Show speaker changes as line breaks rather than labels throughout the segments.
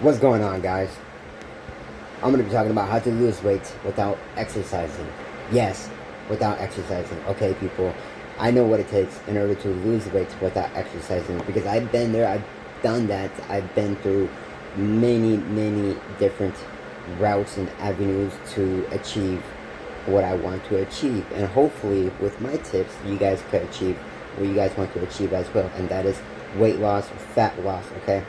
What's going on, guys? I'm going to be talking about how to lose weight without exercising. Yes, without exercising. Okay, people, I know what it takes in order to lose weight without exercising because I've been there, I've done that, I've been through many different routes and avenues to achieve what I want to achieve. And hopefully, with my tips, you guys could achieve what you guys want to achieve as well, and that is weight loss, fat loss, okay?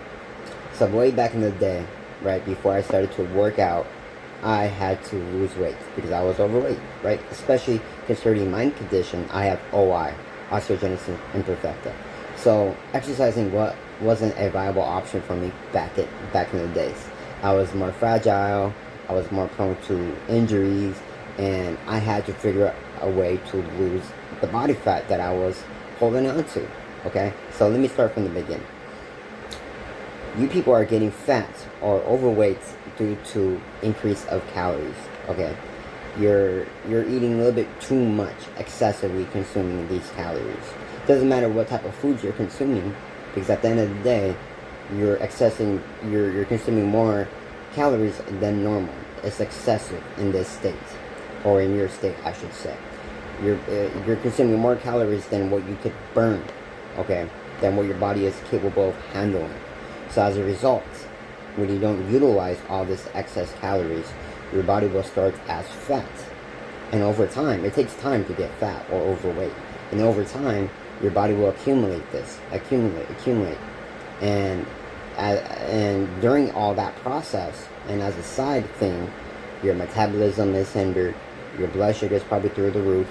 So way back in the day, right, before I started to work out, I had to lose weight because I was overweight, right? Especially considering my condition, I have OI, osteogenesis imperfecta. So exercising wasn't a viable option for me back in the days. I was more fragile, I was more prone to injuries, and I had to figure out a way to lose the body fat that I was holding on to. Okay, so let me start from the beginning. You people are getting fat or overweight due to increase of calories. Okay, you're eating a little bit too much, excessively consuming these calories. Doesn't matter what type of foods you're consuming, because at the end of the day, you're consuming more calories than normal. It's excessive in this state, or in your state, I should say. You're consuming more calories than what you could burn. Okay, than what your body is capable of handling. So as a result, when you don't utilize all this excess calories, your body will start as fat. And over time, it takes time to get fat or overweight. And over time, your body will accumulate. And during all that process, and as a side thing, your metabolism is hindered, your blood sugar is probably through the roof,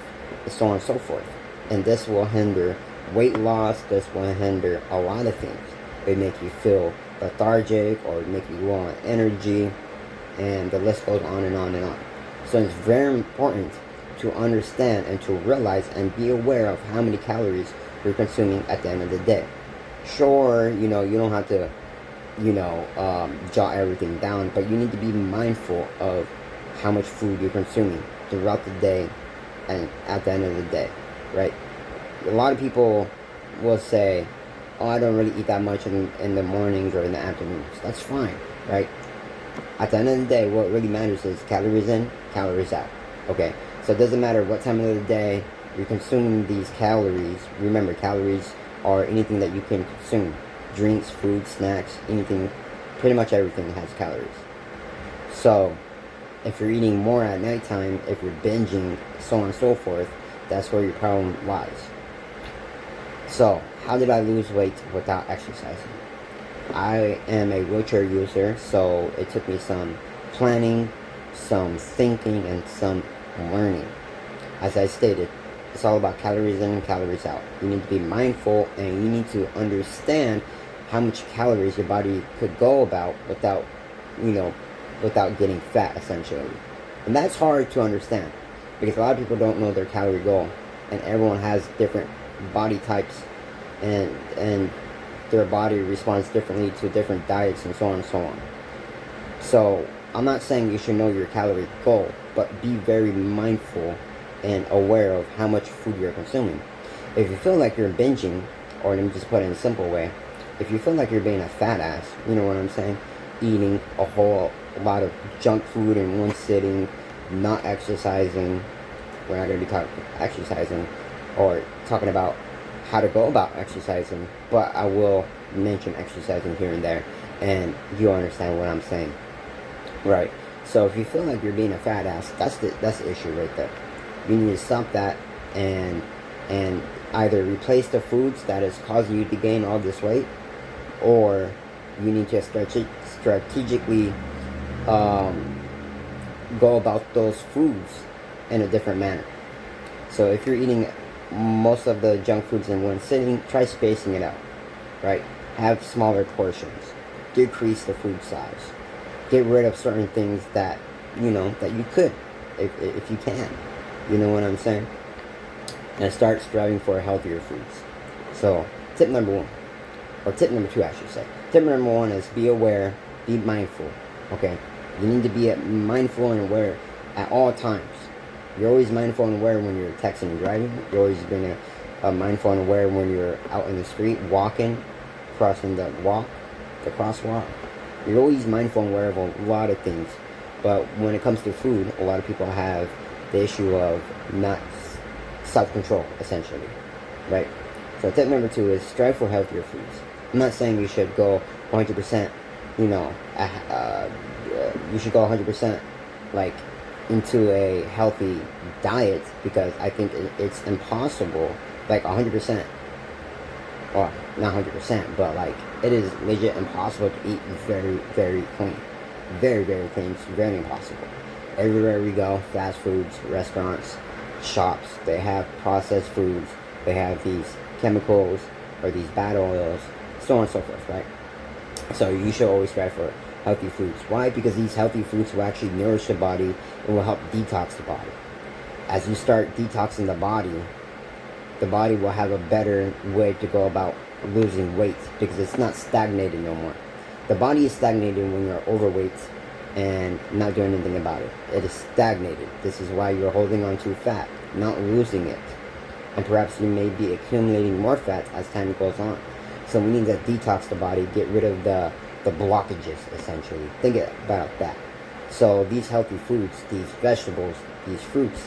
so on and so forth. And this will hinder weight loss, this will hinder a lot of things. It make you feel lethargic or make you low on energy, and the list goes on and on and on. So it's very important to understand and to realize and be aware of how many calories you're consuming at the end of the day. Sure, you don't have to, jot everything down, but you need to be mindful of how much food you're consuming throughout the day and at the end of the day, right? A lot of people will say, oh, I don't really eat that much in the mornings or in the afternoons. That's fine, right? At the end of the day, what really matters is calories in, calories out. Okay? So it doesn't matter what time of the day you're consuming these calories. Remember, calories are anything that you can consume. Drinks, food, snacks, anything, pretty much everything has calories. So if you're eating more at nighttime, if you're binging, so on and so forth, that's where your problem lies. So, how did I lose weight without exercising? I am a wheelchair user, so it took me some planning, some thinking, and some learning. As I stated, it's all about calories in and calories out. You need to be mindful, and you need to understand how much calories your body could go about without getting fat, essentially. And that's hard to understand, because a lot of people don't know their calorie goal, and everyone has different body types, and their body responds differently to different diets and so on and so on. So I'm not saying you should know your calorie goal, but be very mindful and aware of how much food you're consuming. If you feel like you're binging, or let me just put it in a simple way, if you feel like you're being a fat ass, you know what I'm saying, eating a whole lot of junk food in one sitting, not exercising, we're not going to be talking exercising or talking about how to go about exercising, but I will mention exercising here and there, and you'll understand what I'm saying, right? So if you feel like you're being a fat ass, that's the issue right there. You need to stop that and either replace the foods that is causing you to gain all this weight, or you need to strategically go about those foods in a different manner. So if you're eating most of the junk foods in one sitting, try spacing it out, right? Have smaller portions, decrease the food size, get rid of certain things that you could, if you can, you know what I'm saying, and start striving for healthier foods. So tip number one, or tip number two, I should say. Tip number one is be aware, be mindful. Okay, you need to be mindful and aware at all times. You're always mindful and aware when you're texting and driving. You're always being mindful and aware when you're out in the street, walking, crossing the crosswalk. You're always mindful and aware of a lot of things. But when it comes to food, a lot of people have the issue of not self-control, essentially, right? So tip number 2 is strive for healthier foods. I'm not saying you should go 100%, you know, you should go 100% like into a healthy diet, because I think it's impossible, like 100%, or not 100%, but like it is legit impossible to eat very, very clean. Very, very clean. It's very impossible. Everywhere we go, fast foods, restaurants, shops, they have processed foods. They have these chemicals or these bad oils, so on and so forth, right? So you should always strive for healthy foods. Why? Because these healthy foods will actually nourish the body and will help detox the body. As you start detoxing the body will have a better way to go about losing weight, because it's not stagnated no more. The body is stagnated when you're overweight and not doing anything about it. It is stagnated. This is why you're holding on to fat, not losing it. And perhaps you may be accumulating more fat as time goes on. So we need to detox the body, get rid of the blockages, essentially. Think about that. So these healthy foods, these vegetables, these fruits,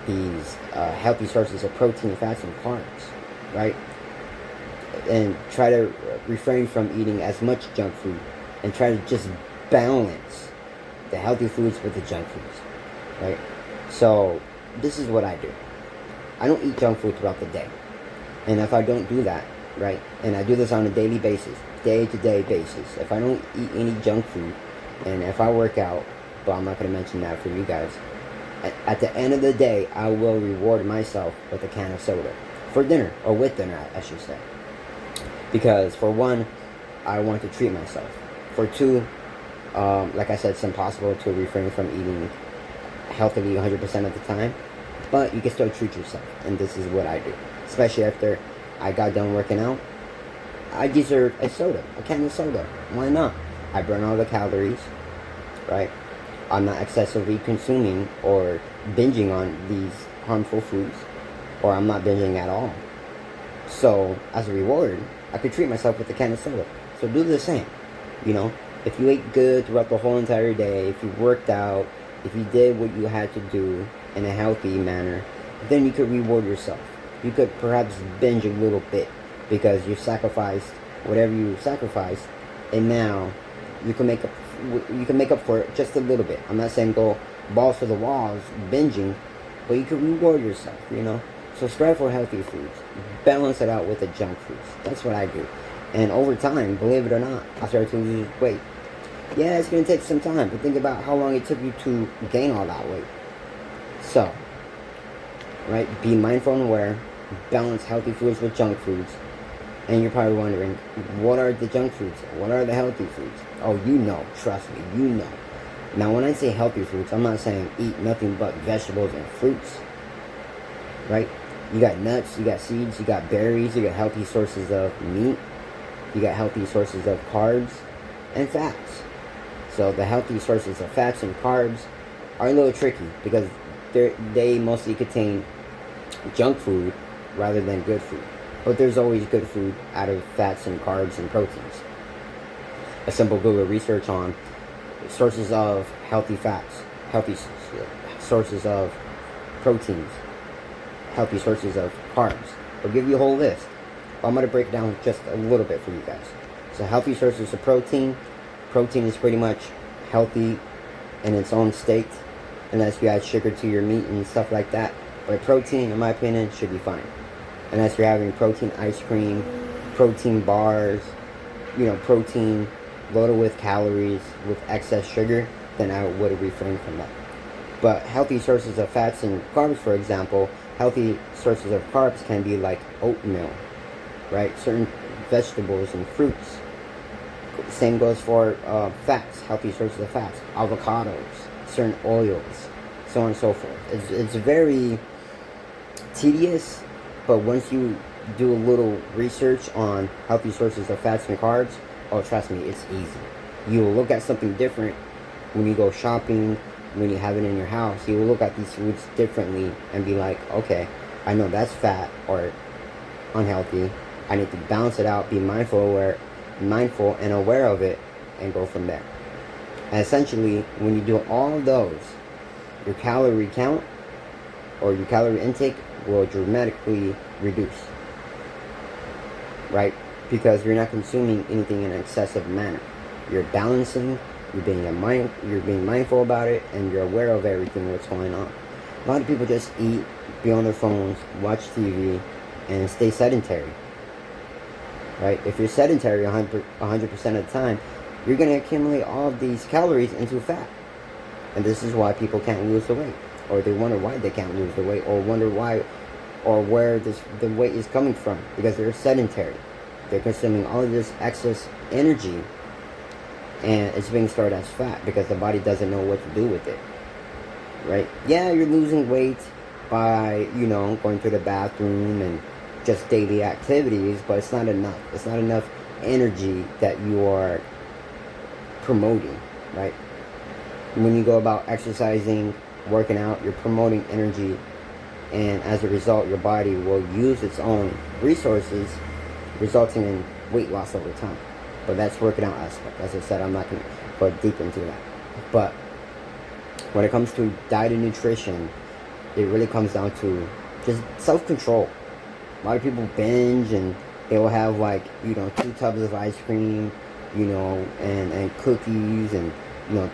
these healthy sources of protein, fats, and carbs, right? And try to refrain from eating as much junk food, and try to just balance the healthy foods with the junk foods, right? So this is what I do. I don't eat junk food throughout the day. And if I don't do that, right, and I do this on a daily basis, day-to-day basis, if I don't eat any junk food, and if I work out, but I'm not going to mention that for you guys, at the end of the day, I will reward myself with a can of soda. For dinner, or with dinner, I should say. Because for one, I want to treat myself. For two, like I said, it's impossible to refrain from eating healthily 100% of the time. But you can still treat yourself. And this is what I do. Especially after I got done working out. I deserve a soda, a can of soda. Why not? I burn all the calories, right? I'm not excessively consuming or binging on these harmful foods. Or I'm not binging at all. So, as a reward, I could treat myself with a can of soda. So do the same. You know, if you ate good throughout the whole entire day, if you worked out, if you did what you had to do in a healthy manner, then you could reward yourself. You could perhaps binge a little bit, because you sacrificed whatever you sacrificed, and now you can make up for it just a little bit. I'm not saying go balls to the walls binging, but you can reward yourself, you know. So strive for healthy foods. Balance it out with the junk foods. That's what I do. And over time, believe it or not, I started to lose weight. Yeah, it's going to take some time, but think about how long it took you to gain all that weight. So, right, be mindful and aware. Balance healthy foods with junk foods. And you're probably wondering, what are the junk foods? What are the healthy foods? Oh, you know. Trust me, you know. Now, when I say healthy foods, I'm not saying eat nothing but vegetables and fruits. Right? You got nuts, you got seeds, you got berries, you got healthy sources of meat, you got healthy sources of carbs and fats. So the healthy sources of fats and carbs are a little tricky, because they mostly contain junk food rather than good food. But there's always good food out of fats and carbs and proteins. A simple Google research on sources of healthy fats, healthy sources of proteins, healthy sources of carbs. I'll give you a whole list. I'm going to break it down just a little bit for you guys. So healthy sources of protein. Protein is pretty much healthy in its own state, unless you add sugar to your meat and stuff like that. But protein, in my opinion, should be fine. Unless you're having protein ice cream, protein bars, you know, protein loaded with calories, with excess sugar, then I would refrain from that. But healthy sources of fats and carbs, for example, healthy sources of carbs can be like oatmeal, right? Certain vegetables and fruits. Same goes for fats, healthy sources of fats, avocados, certain oils, so on and so forth. It's very tedious, but once you do a little research on healthy sources of fats and carbs, oh, trust me, it's easy. You will look at something different when you go shopping, when you have it in your house. You will look at these foods differently and be like, okay, I know that's fat or unhealthy. I need to balance it out, be mindful and aware of it, and go from there. And essentially, when you do all of those, your calorie count or your calorie intake will dramatically reduce, right? Because you're not consuming anything in an excessive manner. You're balancing, you're being mindful about it, and you're aware of everything that's going on. A lot of people just eat, be on their phones, watch TV, and stay sedentary, right? If you're sedentary 100% of the time, you're going to accumulate all of these calories into fat. And this is why people can't lose the weight, or they wonder why they can't lose the weight, or wonder why or where the weight is coming from, because they're sedentary. They're consuming all of this excess energy, and it's being stored as fat because the body doesn't know what to do with it, right? Yeah, you're losing weight by, going to the bathroom and just daily activities, but it's not enough. It's not enough energy that you are promoting, right? When you go about exercising, working out, you're promoting energy, and as a result, your body will use its own resources, resulting in weight loss over time. But that's working out aspect. As I said, I'm not going to go deep into that. But when it comes to diet and nutrition, it really comes down to just self-control. A lot of people binge, and they will have 2 tubs of ice cream, and cookies, and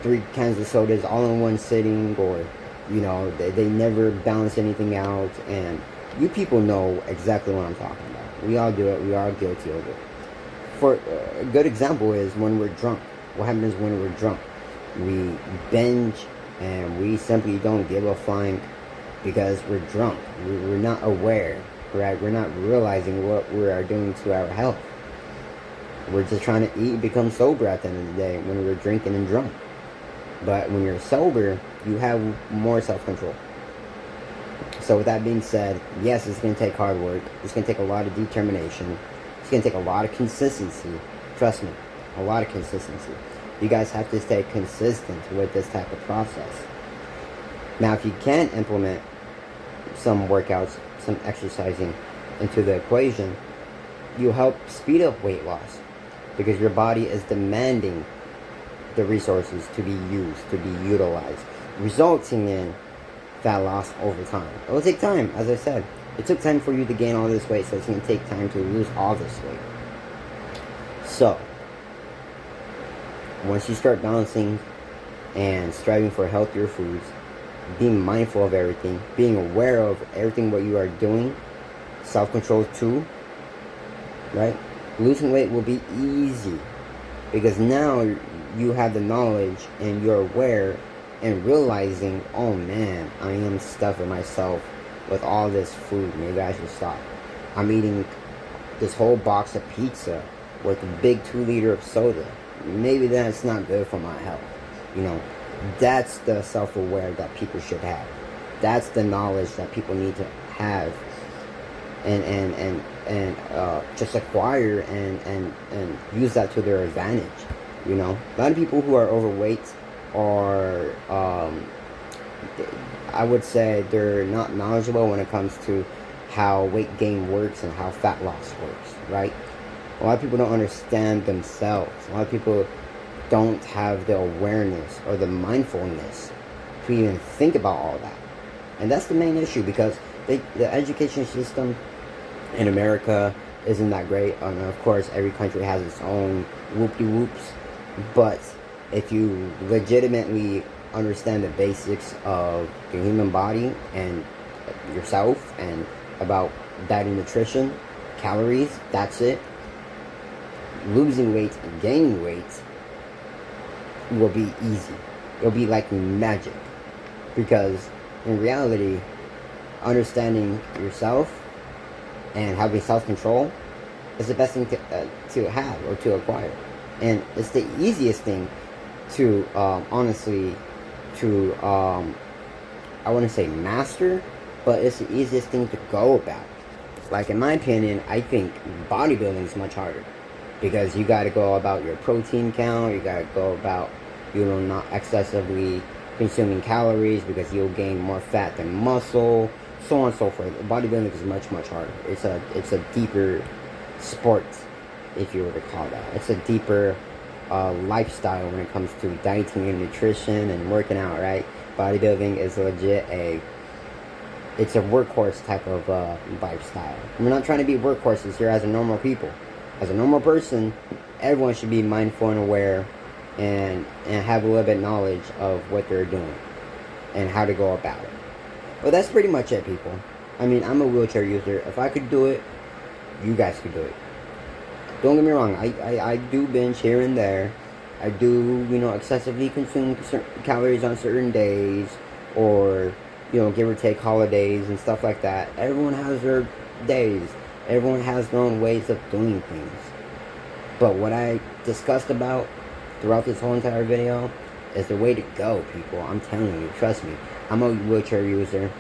3 cans of sodas all in one sitting, or they never balance anything out. And you people know exactly what I'm talking about. We all do it. We are guilty of it. For a good example is when we're drunk. What happens when we're drunk? We binge, and we simply don't give a flying because we're drunk. We're not aware, right? We're not realizing what we are doing to our health. We're just trying to eat and become sober at the end of the day when we're drinking and drunk. But when you're sober, you have more self-control. So with that being said, yes, it's going to take hard work. It's going to take a lot of determination. It's going to take a lot of consistency. Trust me, a lot of consistency. You guys have to stay consistent with this type of process. Now, if you can implement some workouts, some exercising into the equation, you help speed up weight loss because your body is demanding the resources to be used, to be utilized, resulting in fat loss over time. It will take time, as I said. It took time for you to gain all this weight, so it's going to take time to lose all this weight. So, once you start balancing and striving for healthier foods, being mindful of everything, being aware of everything what you are doing, self-control too, right? Losing weight will be easy because now you have the knowledge and you're aware and realizing, oh man, I am stuffing myself with all this food. Maybe I should stop. I'm eating this whole box of pizza with a big 2-liter of soda. Maybe that's not good for my health. That's the self-aware that people should have. That's the knowledge that people need to have and just acquire and use that to their advantage. A lot of people who are overweight are I would say they're not knowledgeable when it comes to how weight gain works and how fat loss works, right? A lot of people don't understand themselves. A lot of people don't have the awareness or the mindfulness to even think about all that. And that's the main issue because the education system in America isn't that great. And of course, every country has its own whoop-de-whoops. But if you legitimately understand the basics of the human body and yourself and about diet and nutrition, calories, that's it. Losing weight and gaining weight will be easy. It'll be like magic. Because in reality, understanding yourself and having self-control is the best thing to have or to acquire. And it's the easiest thing to, honestly, to, I wouldn't say master, but it's the easiest thing to go about. Like, in my opinion, I think bodybuilding is much harder. Because you got to go about your protein count, you got to go about, not excessively consuming calories because you'll gain more fat than muscle, so on and so forth. Bodybuilding is much, much harder. It's a deeper sport, if you were to call that. It's a deeper lifestyle when it comes to dieting and nutrition and working out, right? Bodybuilding is legit it's a workhorse type of lifestyle. We're not trying to be workhorses here as a normal people. As a normal person, everyone should be mindful and aware and have a little bit of knowledge of what they're doing and how to go about it. But that's pretty much it, people. I mean, I'm a wheelchair user. If I could do it, you guys could do it. Don't get me wrong, I do binge here and there. I do, excessively consume calories on certain days, or, give or take holidays and stuff like that. Everyone has their days. Everyone has their own ways of doing things. But what I discussed about throughout this whole entire video is the way to go, people. I'm telling you, trust me. I'm a wheelchair user.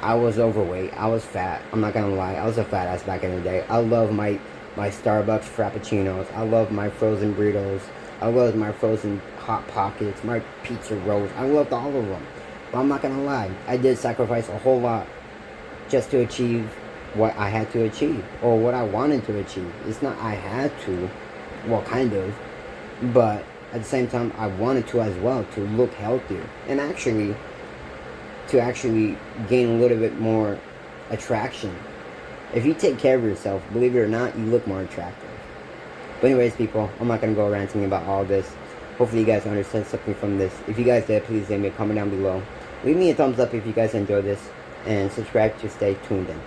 I was overweight. I was fat. I'm not gonna lie. I was a fat ass back in the day. I love my Starbucks Frappuccinos. I love my frozen burritos. I love my frozen Hot Pockets, my pizza rolls. I loved all of them. But I'm not gonna lie. I did sacrifice a whole lot just to achieve what I had to achieve, or what I wanted to achieve. It's not I had to, well, kind of, but at the same time, I wanted to as well, to look healthier, and to actually gain a little bit more attraction. If you take care of yourself, believe it or not, you look more attractive. But anyways, people, I'm not going to go ranting about all this. Hopefully you guys understand something from this. If you guys did, please leave me a comment down below. Leave me a thumbs up if you guys enjoyed this, and subscribe to stay tuned in.